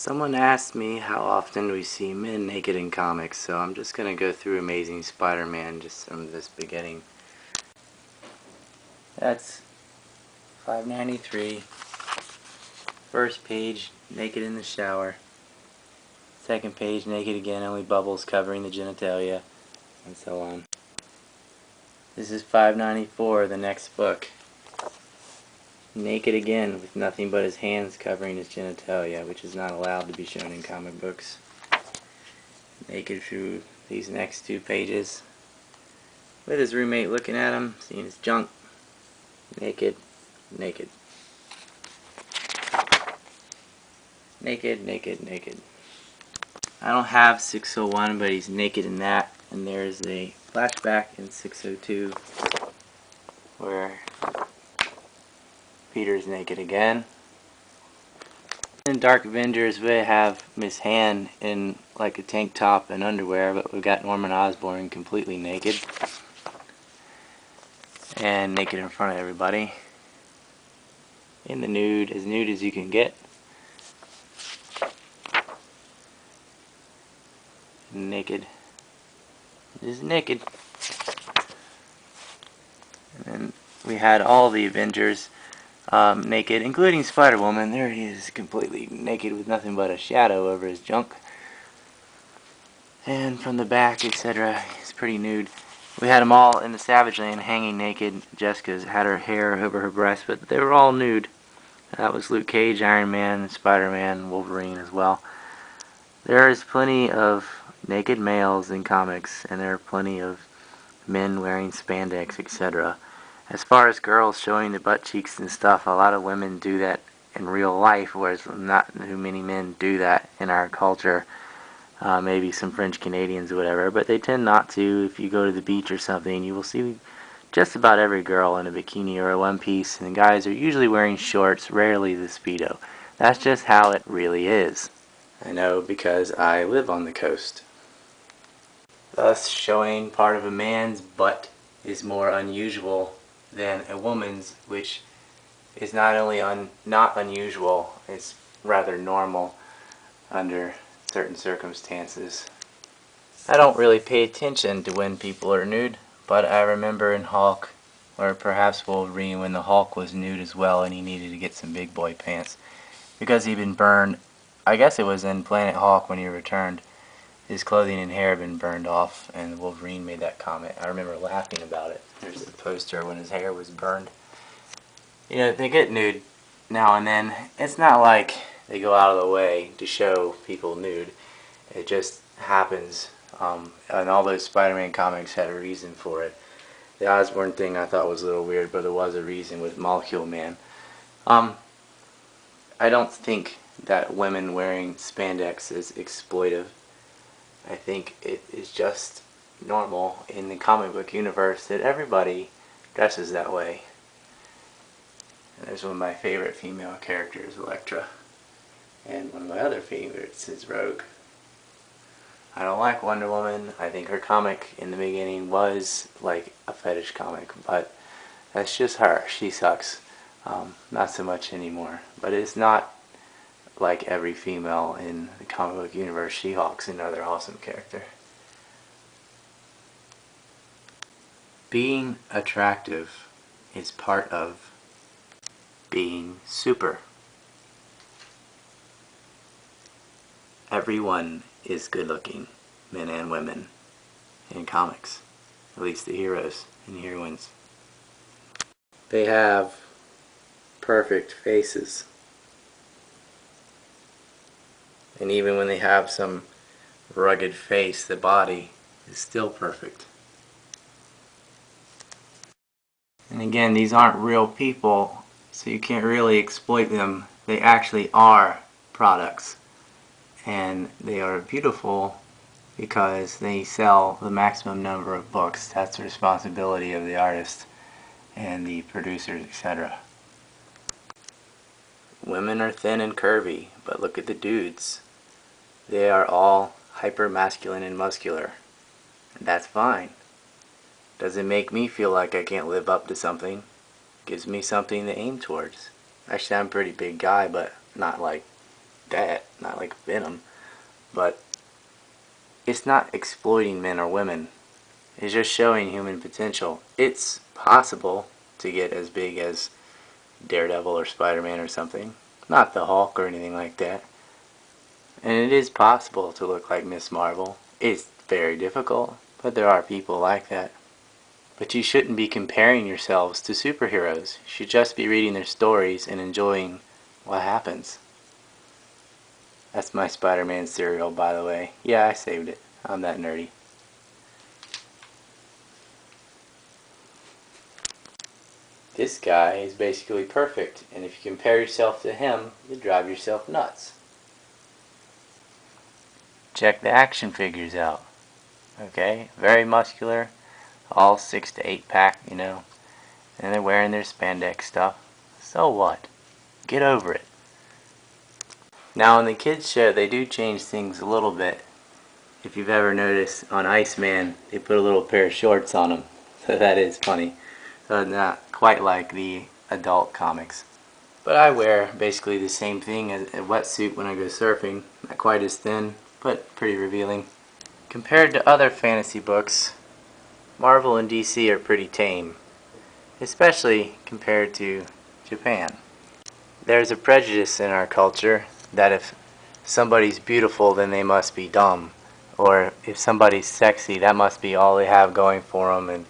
Someone asked me how often we see men naked in comics, so I'm just going to go through Amazing Spider-Man just from this beginning. That's 593. First page, naked in the shower. Second page, naked again, only bubbles covering the genitalia, and so on. This is 594, the next book. Naked again, with nothing but his hands covering his genitalia, which is not allowed to be shown in comic books. Naked through these next two pages, with his roommate looking at him, seeing his junk. Naked, naked. Naked, naked, naked. I don't have 601, but he's naked in that, and there's a flashback in 602 where Peter's naked again. In Dark Avengers, we have Miss Han in like a tank top and underwear, but we've got Norman Osborn completely naked. And naked in front of everybody. In the nude as you can get. Naked. Just naked. And then we had all the Avengers naked, including Spider-Woman. There he is, completely naked with nothing but a shadow over his junk. And from the back, etc., he's pretty nude. We had them all in the Savage Land hanging naked. Jessica had her hair over her breast, but they were all nude. That was Luke Cage, Iron Man, Spider-Man, Wolverine as well. There is plenty of naked males in comics, and there are plenty of men wearing spandex, etc. As far as girls showing the butt cheeks and stuff, a lot of women do that in real life, whereas not too many men do that in our culture. Maybe some French Canadians or whatever, but they tend not to. If you go to the beach or something, you will see just about every girl in a bikini or a one piece, and the guys are usually wearing shorts, rarely the Speedo. That's just how it really is. I know because I live on the coast. Thus, showing part of a man's butt is more unusual than a woman's, which is not only not unusual, it's rather normal under certain circumstances. I don't really pay attention to when people are nude, but I remember in Hulk, or perhaps Wolverine, when the Hulk was nude as well and he needed to get some big boy pants because he'd been burned. I guess it was in Planet Hulk when he returned. His clothing and hair had been burned off, and Wolverine made that comment. I remember laughing about it. There's the poster when his hair was burned. You know, they get nude now and then. It's not like they go out of the way to show people nude. It just happens. And all those Spider-Man comics had a reason for it. The Osborn thing I thought was a little weird, but there was a reason with Molecule Man. I don't think that women wearing spandex is exploitive. I think it is just normal in the comic book universe that everybody dresses that way. And there's one of my favorite female characters, Elektra. And one of my other favorites is Rogue. I don't like Wonder Woman. I think her comic in the beginning was like a fetish comic, but that's just her. She sucks. Not so much anymore. But it's not like every female in the comic book universe. She-Hulk's another awesome character. Being attractive is part of being super. Everyone is good looking, men and women, in comics. At least the heroes and heroines. They have perfect faces. And even when they have some rugged face, the body is still perfect. And again, these aren't real people, so you can't really exploit them. They actually are products. And they are beautiful because they sell the maximum number of books. That's the responsibility of the artist and the producers, etc. Women are thin and curvy, but look at the dudes. They are all hyper-masculine and muscular. And that's fine. Doesn't make me feel like I can't live up to something. Gives me something to aim towards. Actually, I'm a pretty big guy, but not like that. not like Venom, but it's not exploiting men or women. It's just showing human potential. It's possible to get as big as Daredevil or Spider-Man or something. Not the Hulk or anything like that. And it is possible to look like Miss Marvel. It's very difficult, but there are people like that. But you shouldn't be comparing yourselves to superheroes. You should just be reading their stories and enjoying what happens. That's my Spider-Man cereal, by the way. Yeah, I saved it. I'm that nerdy. This guy is basically perfect, and if you compare yourself to him, you drive yourself nuts. Check the action figures out. Okay, very muscular, all 6 to 8 pack, you know, and they're wearing their spandex stuff. So what? Get over it. Now, in the kids' show, they do change things a little bit. If you've ever noticed, on Iceman, they put a little pair of shorts on him. So that is funny. So not quite like the adult comics. But I wear basically the same thing as a wetsuit when I go surfing. Not quite as thin, but pretty revealing. Compared to other fantasy books, Marvel and DC are pretty tame, especially compared to Japan. There's a prejudice in our culture that if somebody's beautiful, then they must be dumb. Or if somebody's sexy, that must be all they have going for them and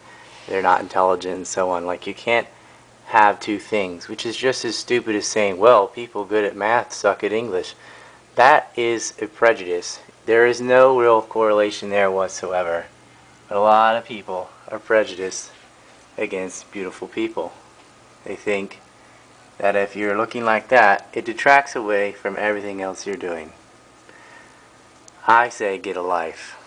they're not intelligent and so on. Like, you can't have two things, which is just as stupid as saying, well, people good at math suck at English. That is a prejudice. There is no real correlation there whatsoever. But a lot of people are prejudiced against beautiful people. They think that if you're looking like that, it detracts away from everything else you're doing. I say get a life.